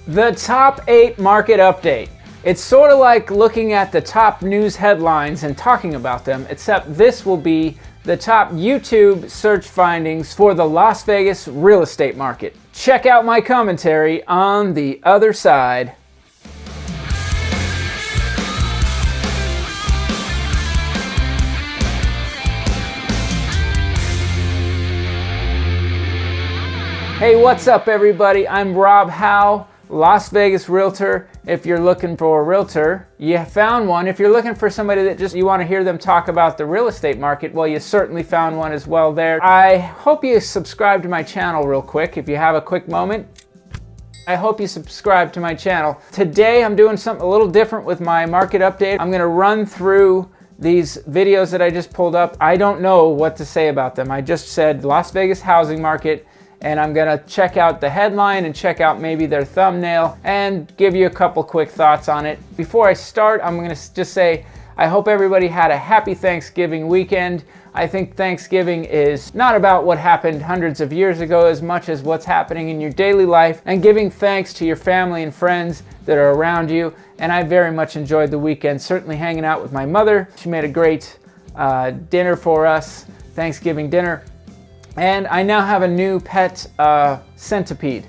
The top 8 market update. It's sort of like looking at the top news headlines and talking about them, except this will be the top YouTube search findings for the Las Vegas real estate market. Check out my commentary on the other side. Hey, what's up everybody? I'm Hau Las Vegas Realtor. If you're looking for a realtor, you found one. If you're looking for somebody that you want to hear them talk about the real estate market, well, you certainly found one as well there. I hope you subscribe to my channel real quick. If you have a quick moment, I hope you subscribe to my channel. Today, I'm doing something a little different with my market update. I'm gonna run through these videos that I just pulled up. I don't know what to say about them. I just said Las Vegas housing market, and I'm gonna check out the headline and check out maybe their thumbnail and give you a couple quick thoughts on it. Before I start, I'm gonna just say, I hope everybody had a happy Thanksgiving weekend. I think Thanksgiving is not about what happened hundreds of years ago as much as what's happening in your daily life and giving thanks to your family and friends that are around you. And I very much enjoyed the weekend, certainly hanging out with my mother. She made a great dinner for us, Thanksgiving dinner. And I now have a new pet centipede.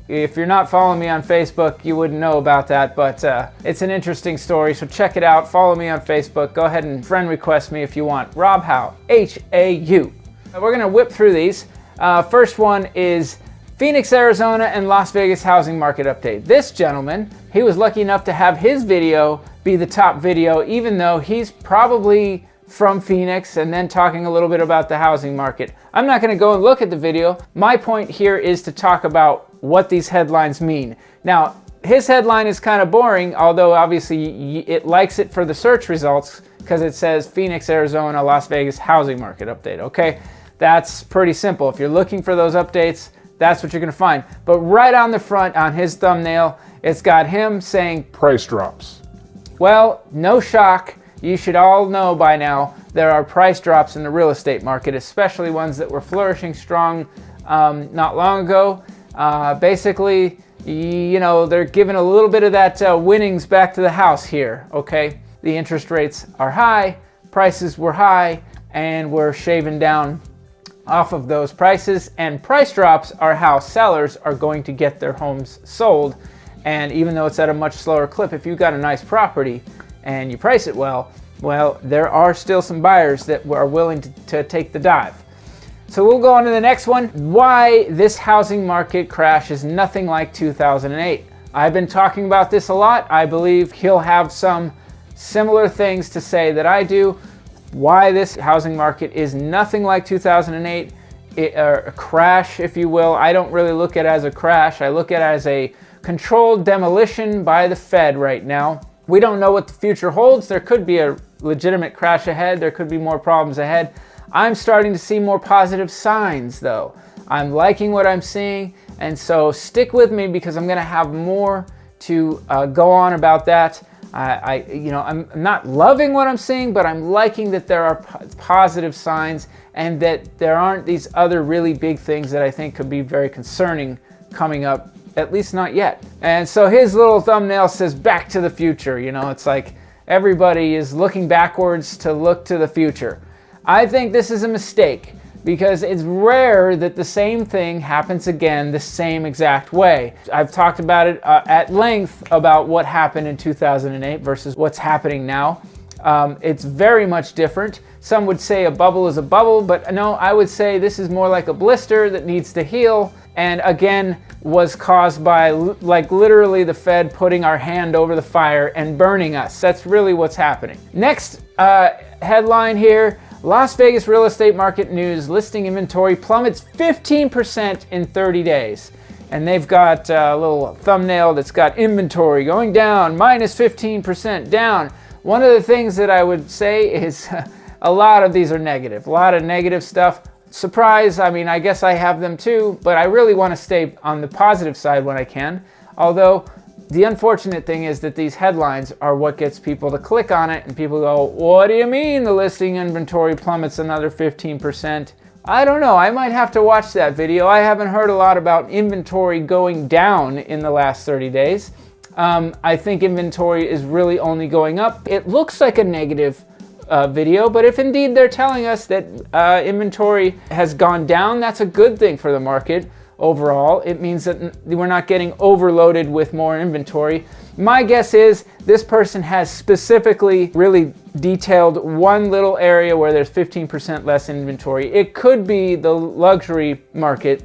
If you're not following me on Facebook, you wouldn't know about that, but it's an interesting story, so check it out. Follow me on Facebook. Go ahead and friend request me if you want. Rob Hau, H-A-U. We're gonna whip through these. First one is Phoenix, Arizona and Las Vegas housing market update. This gentleman, he was lucky enough to have his video be the top video, even though he's probably from Phoenix and then talking a little bit about the housing market. I'm not gonna go and look at the video. My point here is to talk about what these headlines mean. Now, his headline is kind of boring, although obviously it likes it for the search results because it says Phoenix, Arizona, Las Vegas housing market update, okay? That's pretty simple. If you're looking for those updates, that's what you're gonna find. But right on the front, on his thumbnail, it's got him saying price drops. Well, no shock. You should all know by now there are price drops in the real estate market, especially ones that were flourishing strong not long ago. Basically, you know, they're giving a little bit of that winnings back to the house here, okay? The interest rates are high, prices were high, and we're shaving down off of those prices, and price drops are how sellers are going to get their homes sold. And even though it's at a much slower clip, if you've got a nice property and you price it well, there are still some buyers that are willing to take the dive. So we'll go on to the next one. Why this housing market crash is nothing like 2008. I've been talking about this a lot. I believe he'll have some similar things to say that I do. Why this housing market is nothing like 2008, a crash, if you will. I don't really look at it as a crash. I look at it as a controlled demolition by the Fed right now. We don't know what the future holds. There could be a legitimate crash ahead. There could be more problems ahead. I'm starting to see more positive signs though. I'm liking what I'm seeing, and so stick with me because I'm gonna have more to go on about that. I'm not loving what I'm seeing, but I'm liking that there are positive signs and that there aren't these other really big things that I think could be very concerning coming up. At least not yet. And so his little thumbnail says back to the future. You know, it's like everybody is looking backwards to look to the future. I think this is a mistake because it's rare that the same thing happens again the same exact way. I've talked about it at length about what happened in 2008 versus what's happening now. It's very much different. Some would say a bubble is a bubble, but no, I would say this is more like a blister that needs to heal. And again, was caused by like literally the Fed putting our hand over the fire and burning us. That's really what's happening. Next headline here, Las Vegas real estate market news, listing inventory plummets 15% in 30 days. And they've got a little thumbnail that's got inventory going down, minus 15% down. One of the things that I would say is a lot of these are negative, a lot of negative stuff. Surprise, I mean, I guess I have them too, but I really want to stay on the positive side when I can. Although the unfortunate thing is that these headlines are what gets people to click on it, and people go, what do you mean the listing inventory plummets another 15%? I don't know, I might have to watch that video. I haven't heard a lot about inventory going down in the last 30 days. I think inventory is really only going up. It looks like a negative video, but if indeed they're telling us that inventory has gone down, that's a good thing for the market overall. It means that we're not getting overloaded with more inventory. My guess is this person has specifically really detailed one little area where there's 15% less inventory. It could be the luxury market.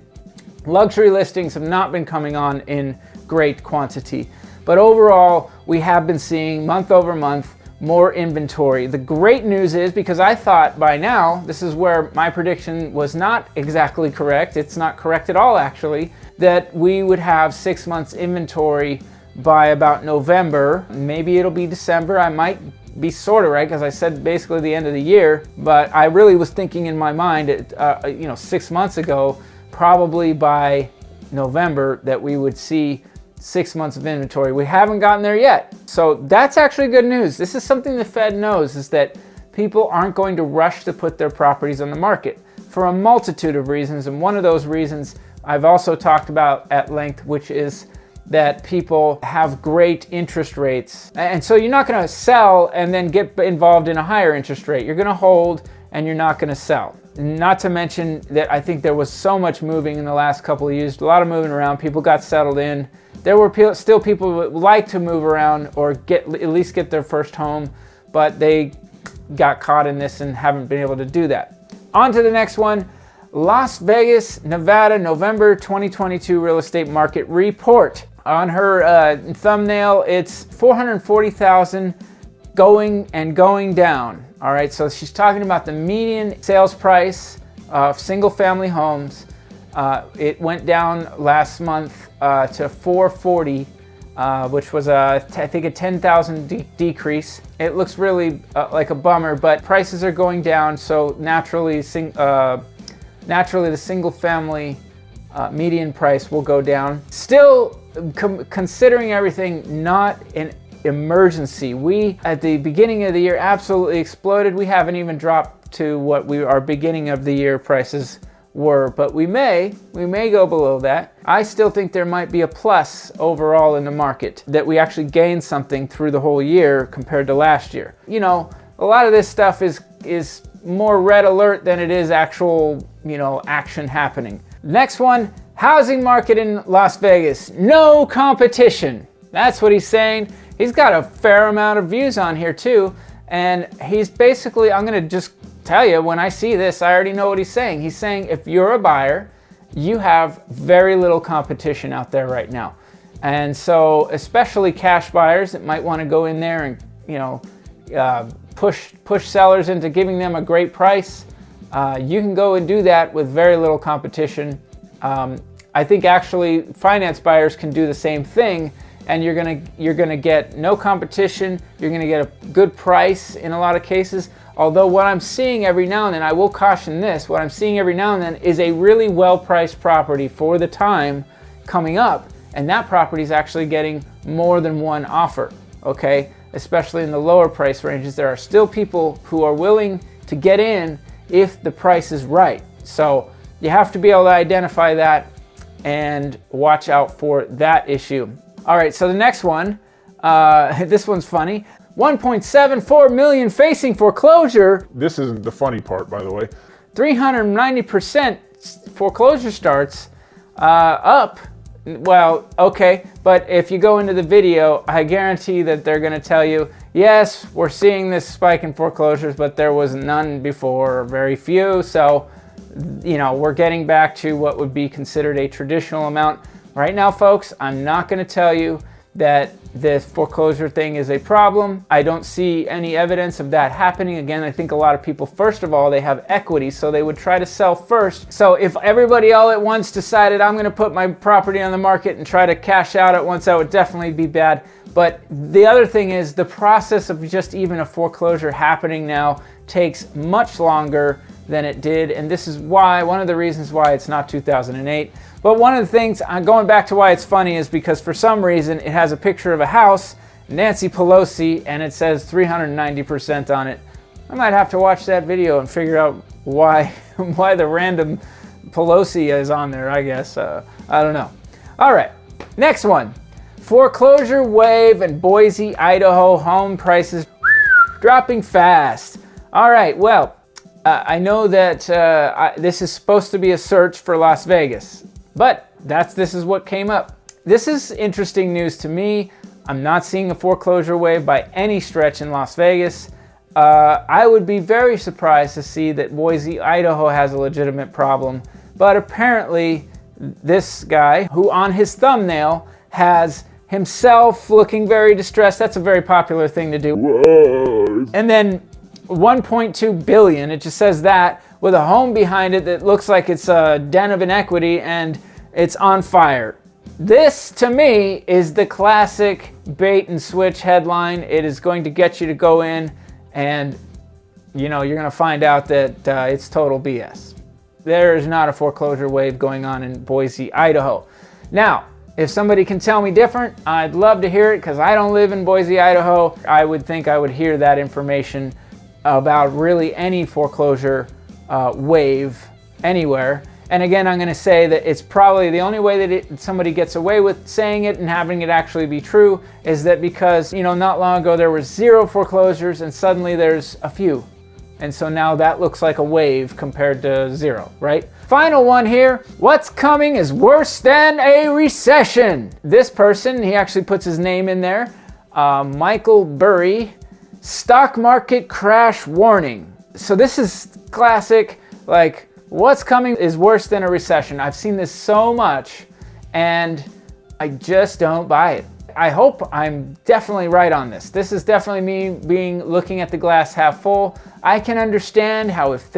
Luxury listings have not been coming on in great quantity, but overall we have been seeing month over month more inventory. The great news is, because I thought by now, this is where my prediction was not exactly correct, it's not correct at all actually, that we would have 6 months inventory by about November. Maybe it'll be December. I might be sort of right, because I said basically the end of the year, but I really was thinking in my mind, 6 months ago, probably by November, that we would see 6 months of inventory. We haven't gotten there yet. So that's actually good news. This is something the Fed knows, is that people aren't going to rush to put their properties on the market for a multitude of reasons. And one of those reasons I've also talked about at length, which is that people have great interest rates. And so you're not going to sell and then get involved in a higher interest rate. You're going to hold and you're not going to sell. Not to mention that I think there was so much moving in the last couple of years, a lot of moving around. People got settled in. There were still people who would like to move around or at least get their first home, but they got caught in this and haven't been able to do that. On to the next one. Las Vegas, Nevada, November 2022 real estate market report. On her thumbnail, it's 440,000 going down. All right, so she's talking about the median sales price of single family homes. It went down last month to 440, which was I think a 10,000 decrease. It looks really like a bummer, but prices are going down, so naturally the single family median price will go down. Still, considering everything, not an emergency. We, at the beginning of the year, absolutely exploded. We haven't even dropped to what our beginning of the year prices were, but we may go below that. I still think there might be a plus overall in the market, that we actually gained something through the whole year compared to last year. You know, a lot of this stuff is more red alert than it is actual, action happening. Next one, housing market in Las Vegas. No competition. That's what he's saying. He's got a fair amount of views on here too. And he's basically, I'm gonna just tell you, when I see this, I already know what he's saying. He's saying if you're a buyer, you have very little competition out there right now. And so especially cash buyers that might wanna go in there and push sellers into giving them a great price. You can go and do that with very little competition. I think actually finance buyers can do the same thing, and you're gonna get no competition. You're gonna get a good price in a lot of cases. Although what I'm seeing every now and then, I will caution this, what I'm seeing every now and then is a really well-priced property for the time coming up, and that property is actually getting more than one offer, okay? Especially in the lower price ranges, there are still people who are willing to get in if the price is right. So you have to be able to identify that and watch out for that issue. All right, so the next one, this one's funny. 1.74 million facing foreclosure. This isn't the funny part, by the way. 390% foreclosure starts up. Well, okay, but if you go into the video, I guarantee that they're gonna tell you, yes, we're seeing this spike in foreclosures, but there was none before, or very few. So, we're getting back to what would be considered a traditional amount. Right now, folks, I'm not gonna tell you that this foreclosure thing is a problem. I don't see any evidence of that happening. Again, I think a lot of people, first of all, they have equity, so they would try to sell first. So if everybody all at once decided I'm gonna put my property on the market and try to cash out at once, that would definitely be bad. But the other thing is the process of just even a foreclosure happening now takes much longer than it did. And this is why, one of the reasons why it's not 2008. But one of the things, going back to why it's funny, is because for some reason it has a picture of a house, Nancy Pelosi, and it says 390% on it. I might have to watch that video and figure out why why the random Pelosi is on there, I guess. I don't know. All right, next one. Foreclosure wave in Boise, Idaho. Home prices dropping fast. All right, well, I know that this is supposed to be a search for Las Vegas, but this is what came up. This is interesting news to me. I'm not seeing a foreclosure wave by any stretch in Las Vegas. I would be very surprised to see that Boise, Idaho has a legitimate problem, but apparently this guy, who on his thumbnail has himself looking very distressed, that's a very popular thing to do. Whoa. And then 1.2 billion, it just says that, with a home behind it that looks like it's a den of inequity and it's on fire. This, to me, is the classic bait and switch headline. It is going to get you to go in and, you're going to find out that it's total BS. There is not a foreclosure wave going on in Boise, Idaho. Now, if somebody can tell me different, I'd love to hear it, because I don't live in Boise, Idaho. I would think I would hear that information about really any foreclosure wave anywhere. And again, I'm going to say that it's probably the only way that somebody gets away with saying it and having it actually be true is that because, not long ago there were 0 foreclosures and suddenly there's a few. And so now that looks like a wave compared to 0, right? Final one here. What's coming is worse than a recession. This person, he actually puts his name in there. Michael Burry, stock market crash warning. So this is classic, like, what's coming is worse than a recession. I've seen this so much and I just don't buy it. I hope I'm definitely right on this. This is definitely me looking at the glass half full. I can understand how if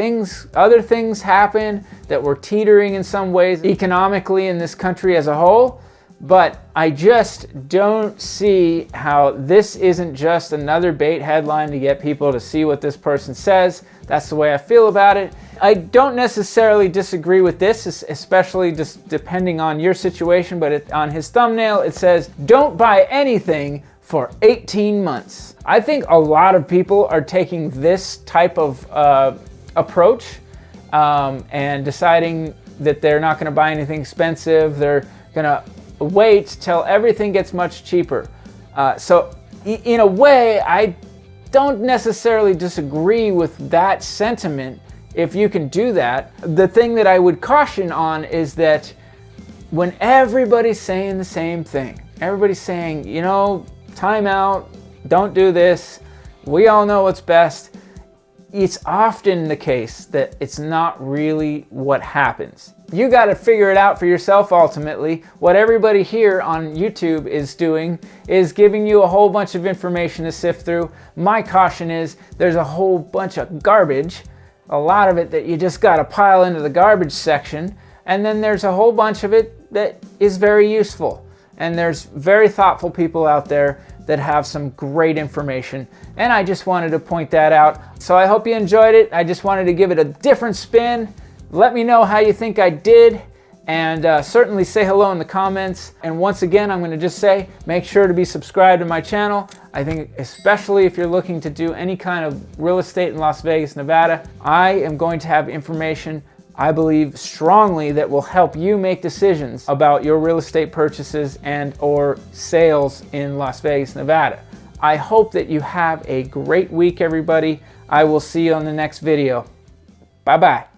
other things happen that we're teetering in some ways economically in this country as a whole, but I just don't see how this isn't just another bait headline to get people to see what this person says. That's the way I feel about it. I don't necessarily disagree with this, especially just depending on your situation, but on his thumbnail it says, don't buy anything for 18 months. I think a lot of people are taking this type of approach and deciding that they're not gonna buy anything expensive. They're gonna wait till everything gets much cheaper. So in a way, I don't necessarily disagree with that sentiment if you can do that. The thing that I would caution on is that when everybody's saying the same thing, everybody's saying, time out, don't do this, we all know what's best, it's often the case that it's not really what happens. You got to figure it out for yourself ultimately. What everybody here on YouTube is doing is giving you a whole bunch of information to sift through. My caution is there's a whole bunch of garbage, a lot of it that you just got to pile into the garbage section, and then there's a whole bunch of it that is very useful. And there's very thoughtful people out there that have some great information, and I just wanted to point that out. So I hope you enjoyed it. I just wanted to give it a different spin. Let me know how you think I did, and certainly say hello in the comments. And once again, I'm going to just say, make sure to be subscribed to my channel. I think especially if you're looking to do any kind of real estate in Las Vegas, Nevada, I am going to have information I believe strongly that will help you make decisions about your real estate purchases and or sales in Las Vegas, Nevada. I hope that you have a great week, everybody. I will see you on the next video. Bye-bye.